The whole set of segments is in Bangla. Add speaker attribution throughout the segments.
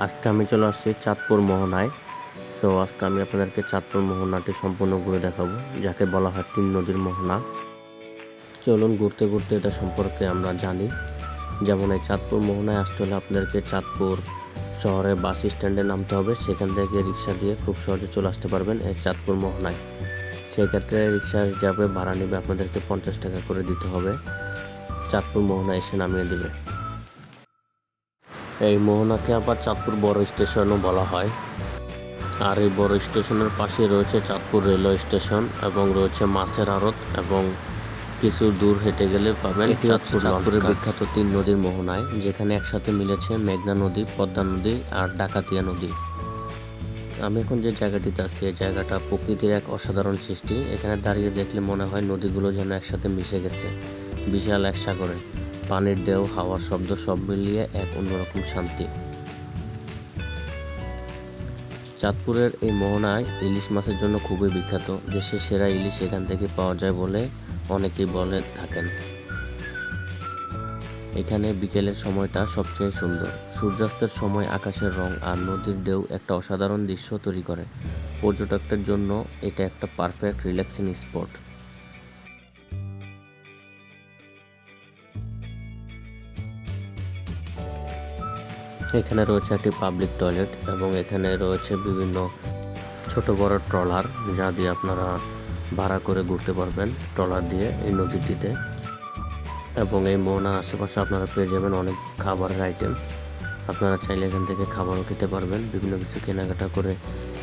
Speaker 1: আজকে আমি চলে আসছি চাঁদপুর মোহনায়। সো আজকে আমি আপনাদেরকে চাঁদপুর মোহনাটি সম্পূর্ণ ঘুরে দেখাবো, যাকে বলা হয় তিন নদীর মোহনা। চলুন ঘুরতে ঘুরতে এটা সম্পর্কে আমরা জানি। যেমন এই চাঁদপুর মোহনায় আসতে হলে আপনাদেরকে চাঁদপুর শহরের বাস স্ট্যান্ডে নামতে হবে। সেখান থেকে রিক্সা দিয়ে খুব সহজে চলে আসতে পারবেন এই চাঁদপুর মোহনায়। সেক্ষেত্রে রিক্সা যাবে, ভাড়া নেবে আপনাদেরকে 50 টাকা করে দিতে হবে। চাঁদপুর মোহনায় এসে নামিয়ে দেবে। এই মোহনাকে আবার চাঁদপুর বড় স্টেশনও বলা হয়। আর এই বড় স্টেশনের পাশে রয়েছে চাঁদপুর রেলওয়ে স্টেশন এবং রয়েছে মাছের আড়ত, এবং কিছু দূর হেঁটে গেলে পাবেন চাঁদপুরের বিখ্যাত তিন নদীর মোহনায়, যেখানে একসাথে মিলেছে মেঘনা নদী, পদ্মা নদী আর ডাকাতিয়া নদী। আমি এখন যে জায়গাটিতে আছি, এই জায়গাটা প্রকৃতির এক অসাধারণ সৃষ্টি। এখানে দাঁড়িয়ে দেখলে মনে হয় নদীগুলো যেন একসাথে মিশে গেছে বিশাল এক সাগরে। পানির ঢেউ, হাওয়ার শব্দ সব মিলিয়ে এক অন্যরকম শান্তি। চাঁদপুরের এই মোহনায় ইলিশ মাছের জন্য খুবই বিখ্যাত। দেশের সেরা ইলিশ এখান থেকে পাওয়া যায় বলে অনেকেই বলে থাকেন। এখানে বিকেলের সময়টা সবচেয়ে সুন্দর। সূর্যাস্তের সময় আকাশের রং আর নদীর ঢেউ একটা অসাধারণ দৃশ্য তৈরি করে। পর্যটকদের জন্য এটা একটা পারফেক্ট রিল্যাক্সিং স্পট। এখানে রয়েছে একটি পাবলিক টয়লেট এবং এখানে রয়েছে বিভিন্ন ছোট বড় ট্রলার, যা দিয়ে আপনারা ভাড়া করে ঘুরতে পারবেন ট্রলার দিয়ে এই নদীটিতে। এবং এই মোহনার আশেপাশে আপনারা পেয়ে যাবেন অনেক খাবারের আইটেম। আপনারা চাইলে এখান থেকে খাবারও খেতে পারবেন, বিভিন্ন কিছু কেনাকাটা করে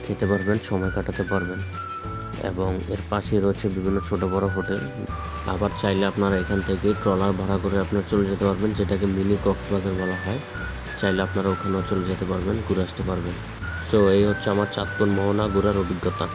Speaker 1: খেতে পারবেন, সময় কাটাতে পারবেন। এবং এর পাশে রয়েছে বিভিন্ন ছোট বড় হোটেল। আবার চাইলে আপনারা এখান থেকে ট্রলার ভাড়া করে আপনারা চলে যেতে পারবেন, যেটাকে মিনি কক্সবাজার বলা হয়। চাইলে আপনারা ওখানেও চলে যেতে পারবেন, ঘুরে আসতে পারবেন। সো এই হচ্ছে আমার চাঁদপুর মোহনা ঘোরার অভিজ্ঞতা।